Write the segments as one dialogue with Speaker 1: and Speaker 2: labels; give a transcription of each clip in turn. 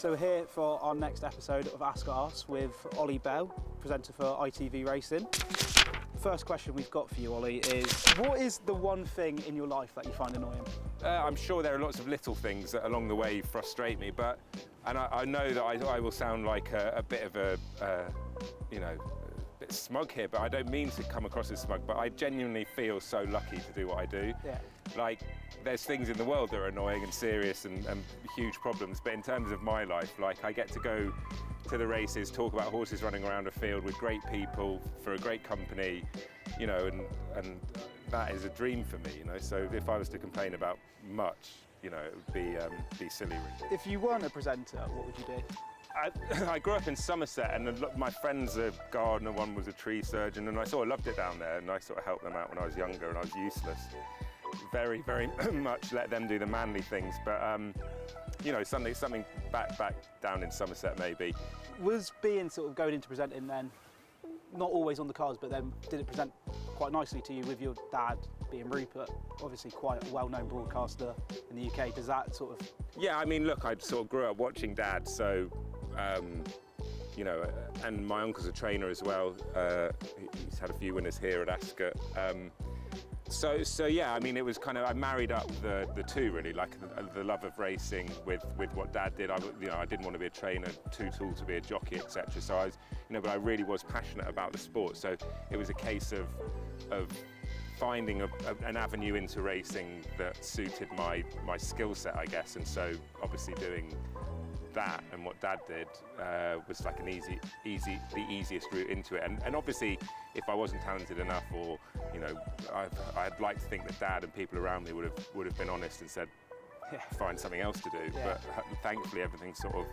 Speaker 1: So we're here for our next episode of Ascot with Oli Bell, presenter for ITV Racing. First question we've got for you, Ollie, is what is the one thing in your life that you find annoying?
Speaker 2: I'm sure there are lots of little things that along the way frustrate me, and I know that I will sound like a bit of a bit smug here, but I don't mean to come across as smug, but I genuinely feel so lucky to do what I do.
Speaker 1: Yeah.
Speaker 2: Like, there's things in the world that are annoying and serious and huge problems, but in terms of my life, like, I get to go to the races, talk about horses running around a field with great people for a great company, you know, and that is a dream for me, you know. So if I was to complain about much, you know, it would be silly, really.
Speaker 1: If you weren't a presenter, what would you do?
Speaker 2: I grew up in Somerset, and my friend's a gardener, one was a tree surgeon, and I sort of loved it down there, and I sort of helped them out when I was younger and I was useless. Very, very much let them do the manly things, but you know, something back down in Somerset maybe.
Speaker 1: Was being sort of going into presenting then, not always on the cards, but then did it present quite nicely to you with your dad being Rupert, obviously quite a well-known broadcaster in the UK? Does that sort of...
Speaker 2: Yeah, I mean, look, I sort of grew up watching Dad, so, you know, and my uncle's a trainer as well. He's had a few winners here at Ascot. So yeah, I mean, it was kind of, I married up the two really, like the love of racing with what Dad did. I didn't want to be a trainer, too tall to be a jockey, etc. So I was, you know, but I really was passionate about the sport. So it was a case of finding an avenue into racing that suited my skill set, I guess. And so obviously doing that and what Dad did was like the easiest route into it. And obviously, if I wasn't talented enough, or you know, I'd like to think that Dad and people around me would have been honest and said, find something else to do.
Speaker 1: Yeah.
Speaker 2: But thankfully, everything sort of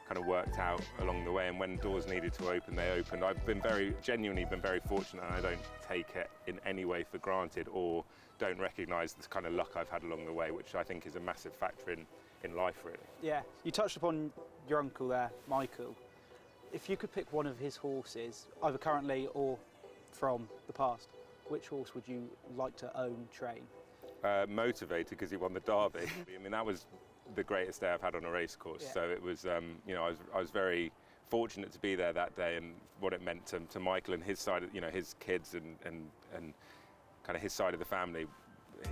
Speaker 2: kind of worked out along the way. And when doors needed to open, they opened. I've been genuinely been very fortunate, and I don't take it in any way for granted, or don't recognise this kind of luck I've had along the way, which I think is a massive factor in life, really.
Speaker 1: Yeah, you touched upon your uncle there, Michael. If you could pick one of his horses, either currently or from the past, which horse would you like to own, train?
Speaker 2: Motivated, because he won the Derby. I mean, that was the greatest day I've had on a race course.
Speaker 1: Yeah.
Speaker 2: So it was, you know, I was very fortunate to be there that day, and what it meant to Michael and his side, you know, his kids and kind of his side of the family.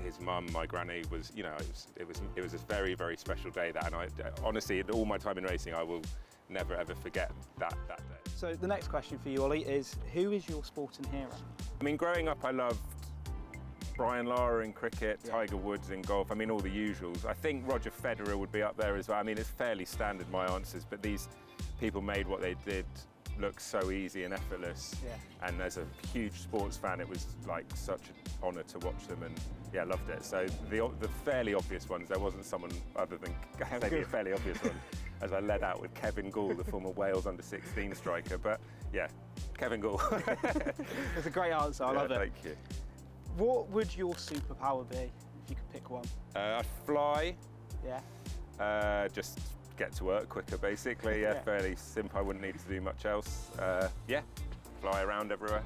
Speaker 2: His mum, my granny, was, you know, it was a very, very special day. That, and I honestly, in all my time in racing, I will never ever forget that day.
Speaker 1: So the next question for you, Ollie, is who is your sporting hero?
Speaker 2: I mean, growing up, I loved Brian Lara in cricket, Tiger Woods in golf. I mean, all the usuals. I think Roger Federer would be up there as well. I mean, it's fairly standard, my answers, but these people made what they did look so easy and effortless.
Speaker 1: Yeah.
Speaker 2: And as a huge sports fan, it was like such an honour to watch them, and yeah, loved it. So the fairly obvious ones, there wasn't someone other than maybe a fairly obvious one, as I led out with Kevin Gould, the former Wales under-16 striker. But yeah, Kevin Gould.
Speaker 1: That's a great answer, I love it.
Speaker 2: Thank you.
Speaker 1: What would your superpower be if you could pick one?
Speaker 2: I'd fly.
Speaker 1: Yeah.
Speaker 2: Just get to work quicker, basically. Yeah, fairly simple. I wouldn't need to do much else. Yeah, fly around everywhere.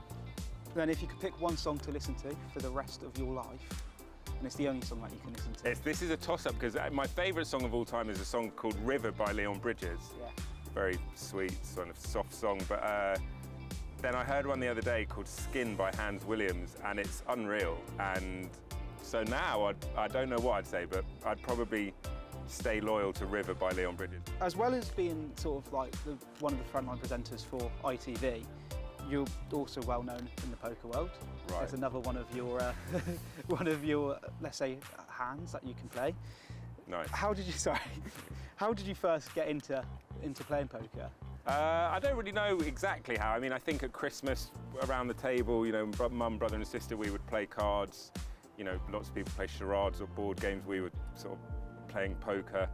Speaker 1: Then if you could pick one song to listen to for the rest of your life, and it's the only song that you can listen to.
Speaker 2: This is a toss-up, because my favourite song of all time is a song called River by Leon Bridges.
Speaker 1: Yeah.
Speaker 2: Very sweet, sort of soft song, but then I heard one the other day called Skin by Hans Williams, and it's unreal. And so now I don't know what I'd say, but I'd probably stay loyal to River by Leon Bridges.
Speaker 1: As well as being sort of like one of the frontline presenters for ITV, you're also well known in the poker world.
Speaker 2: Right.
Speaker 1: There's another one of your, let's say, hands that you can play.
Speaker 2: Nice.
Speaker 1: How did you first get into playing poker?
Speaker 2: I don't really know exactly how. I mean, I think at Christmas around the table, you know, mum, brother and sister, we would play cards. You know, lots of people play charades or board games. We were sort of playing poker.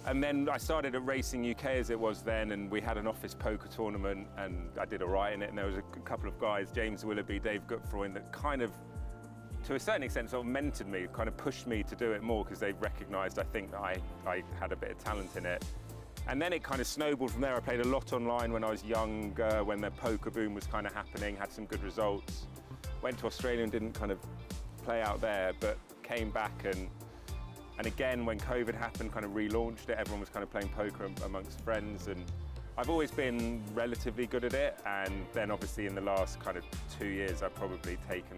Speaker 2: And then I started at Racing UK as it was then, and we had an office poker tournament, and I did all right in it. And there was a couple of guys, James Willoughby, Dave Gutfreund, that kind of, to a certain extent, sort of mentored me, kind of pushed me to do it more, because they recognised, I think, that I had a bit of talent in it. And then it kind of snowballed from there. I played a lot online when I was younger, when the poker boom was kind of happening, had some good results. Went to Australia and didn't kind of play out there, but came back and And again, when COVID happened, kind of relaunched it. Everyone was kind of playing poker amongst friends, and I've always been relatively good at it. And then obviously in the last kind of 2 years, I've probably taken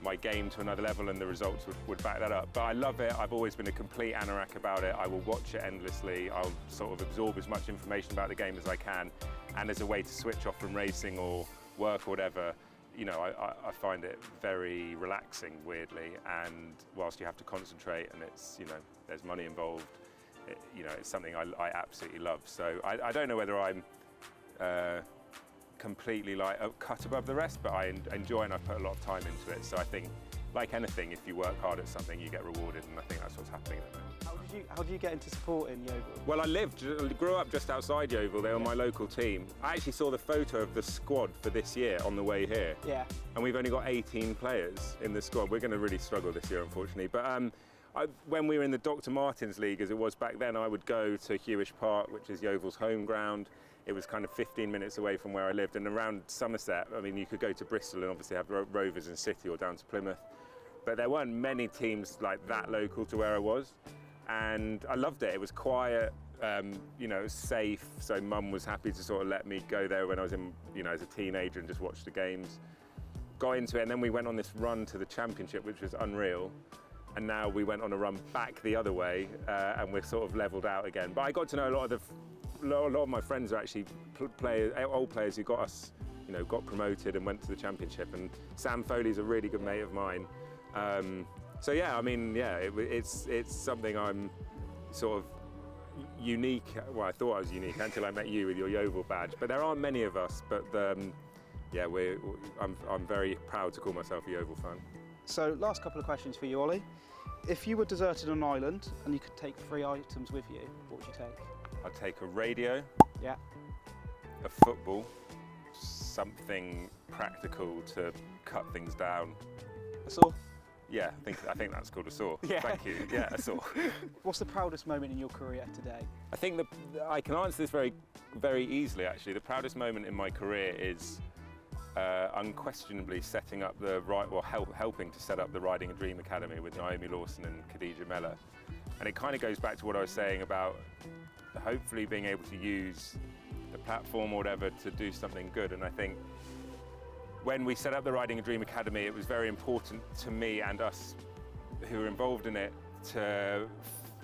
Speaker 2: my game to another level, and the results would back that up. But I love it. I've always been a complete anorak about it. I will watch it endlessly. I'll sort of absorb as much information about the game as I can. And as a way to switch off from racing or work or whatever, you know, I find it very relaxing, weirdly, and whilst you have to concentrate and it's, you know, there's money involved, you know, it's something I absolutely love. So I don't know whether I'm completely like cut above the rest, but I enjoy and I put a lot of time into it. So I think, like anything, if you work hard at something, you get rewarded, and I think that's what's happening at the moment.
Speaker 1: How did you get into supporting Yeovil?
Speaker 2: Well, I grew up just outside Yeovil. They were my local team. I actually saw the photo of the squad for this year on the way here.
Speaker 1: Yeah.
Speaker 2: And we've only got 18 players in the squad. We're going to really struggle this year, unfortunately. But when we were in the Dr. Martins League, as it was back then, I would go to Hewish Park, which is Yeovil's home ground. It was kind of 15 minutes away from where I lived. And around Somerset, I mean, you could go to Bristol and obviously have Rovers in City or down to Plymouth. But there weren't many teams like that local to where I was. And I loved it. It was quiet, you know, it was safe. So Mum was happy to sort of let me go there when I was in, you know, as a teenager and just watch the games. Got into it, and then we went on this run to the Championship, which was unreal. And now we went on a run back the other way, and we're sort of levelled out again. But I got to know a lot of my friends are actually old players who got us, you know, got promoted and went to the Championship. And Sam Foley's a really good mate of mine. So yeah, I mean, yeah, it's something I'm sort of unique. Well, I thought I was unique until I met you with your Yeovil badge. But there aren't many of us. But yeah, I'm very proud to call myself a Yeovil fan.
Speaker 1: So, last couple of questions for you, Ollie. If you were deserted on an island and you could take 3 items with you, what would you take?
Speaker 2: I'd take a radio.
Speaker 1: Yeah.
Speaker 2: A football. Something practical to cut things down.
Speaker 1: A saw?
Speaker 2: Yeah, I think that's called a saw.
Speaker 1: Yeah.
Speaker 2: Thank you. Yeah, a saw.
Speaker 1: What's the proudest moment in your career today?
Speaker 2: I think I can answer this very, very easily, actually. The proudest moment in my career is unquestionably setting up helping to set up the Riding a Dream Academy with Naomi Lawson and Khadija Miller. And it kind of goes back to what I was saying about hopefully being able to use the platform or whatever to do something good. And I think when we set up the Riding a Dream Academy, it was very important to me and us who were involved in it to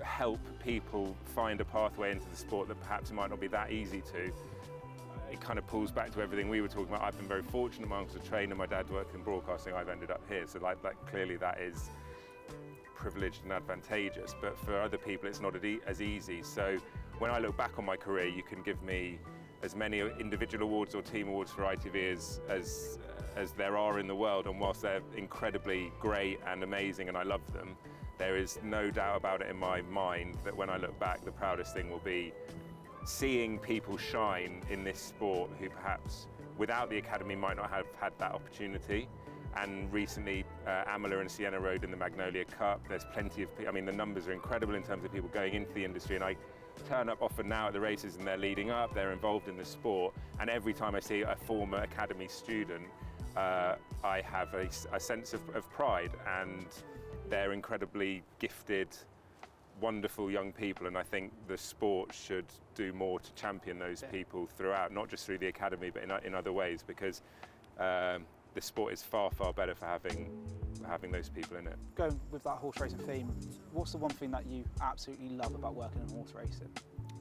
Speaker 2: help people find a pathway into the sport that perhaps might not be that easy to. It kind of pulls back to everything we were talking about. I've been very fortunate. My uncle's a trainer, my dad worked in broadcasting, I've ended up here. So clearly that is privileged and advantageous, but for other people it's not as easy. So when I look back on my career, you can give me as many individual awards or team awards for ITV as there are in the world, and whilst they're incredibly great and amazing and I love them, there is no doubt about it in my mind that when I look back, the proudest thing will be seeing people shine in this sport who perhaps without the academy might not have had that opportunity. And recently Amela and Sienna rode in the Magnolia Cup. There's plenty of people, I mean the numbers are incredible in terms of people going into the industry, and I turn up often now at the races and they're leading up, they're involved in the sport, and every time I see a former academy student I have a sense of pride, and they're incredibly gifted, wonderful young people, and I think the sport should do more to champion those people throughout, not just through the academy but in other ways, because the sport is far, far better for having those people in it.
Speaker 1: Going with that horse racing theme, what's the one thing that you absolutely love about working in horse racing?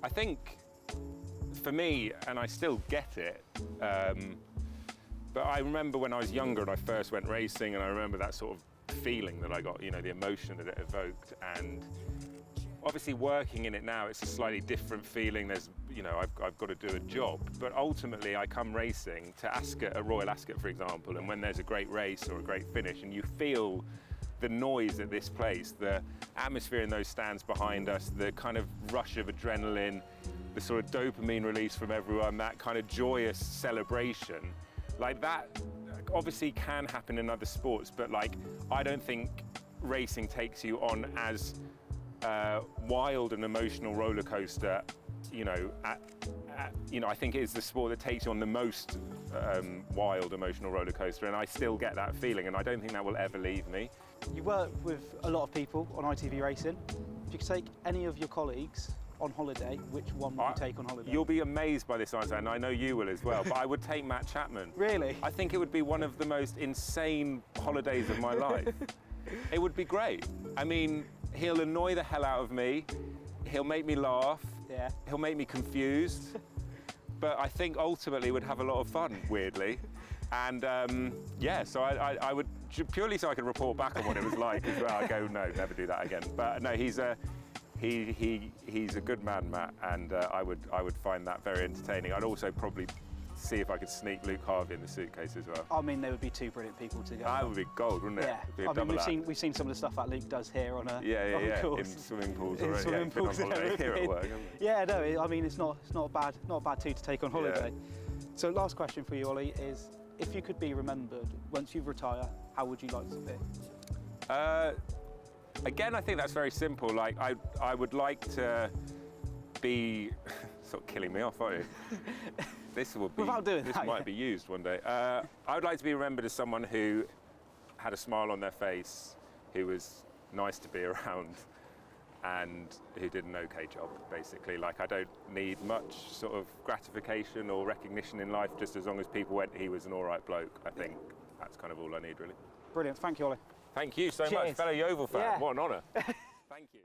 Speaker 2: I think for me, and I still get it, but I remember when I was younger and I first went racing, and I remember that sort of feeling that I got, you know, the emotion that it evoked. And obviously working in it now, it's a slightly different feeling. There's, you know, I've got to do a job, but ultimately I come racing to Ascot, a Royal Ascot for example, and when there's a great race or a great finish and you feel the noise at this place, the atmosphere in those stands behind us, the kind of rush of adrenaline, the sort of dopamine release from everyone, that kind of joyous celebration, like that obviously can happen in other sports, but like I don't think racing takes you on as wild and emotional roller coaster, you know, I think it is the sport that takes you on the most wild emotional roller coaster, and I still get that feeling, and I don't think that will ever leave me.
Speaker 1: You work with a lot of people on ITV Racing. If you could take any of your colleagues on holiday, which one would you take on holiday?
Speaker 2: You'll be amazed by this answer, and I know you will as well, but I would take Matt Chapman.
Speaker 1: Really?
Speaker 2: I think it would be one of the most insane holidays of my life. It would be great. I mean, he'll annoy the hell out of me, he'll make me laugh,
Speaker 1: Yeah.
Speaker 2: he'll make me confused, but I think ultimately we'd have a lot of fun, weirdly. And yeah, so I would, purely so I could report back on what it was like as well. I go, no, never do that again. But no, he's a good man, Matt, and I would find that very entertaining. I'd also probably see if I could sneak Luke Harvey in the suitcase as well.
Speaker 1: I mean, they would be two brilliant people to go.
Speaker 2: That would be gold, wouldn't it?
Speaker 1: Yeah.
Speaker 2: It'd be a
Speaker 1: I mean,
Speaker 2: double act.
Speaker 1: we've seen some of the stuff that Luke does here on a
Speaker 2: Yeah,
Speaker 1: course.
Speaker 2: in swimming pools
Speaker 1: In
Speaker 2: already.
Speaker 1: swimming
Speaker 2: Yeah, been on
Speaker 1: pools and
Speaker 2: holiday here at
Speaker 1: everything.
Speaker 2: work, haven't we?
Speaker 1: Yeah, no, I mean, it's not a bad two to take on holiday. So last question for you, Ollie, is if you could be remembered once you retire, how would you like to be?
Speaker 2: Again, I think that's very simple. Like, I would like to be sort of killing me off, aren't you? This will be.
Speaker 1: Without doing
Speaker 2: this
Speaker 1: that,
Speaker 2: might
Speaker 1: yeah.
Speaker 2: be used one day. I would like to be remembered as someone who had a smile on their face, who was nice to be around, and who did an okay job, basically. Like, I don't need much sort of gratification or recognition in life, just as long as people went, he was an all right bloke. I think that's kind of all I need, really.
Speaker 1: Brilliant. Thank you, Ollie.
Speaker 2: Thank you so much,
Speaker 1: Cheers.
Speaker 2: fellow Yeovil fan.
Speaker 1: Yeah.
Speaker 2: What an honour. Thank you.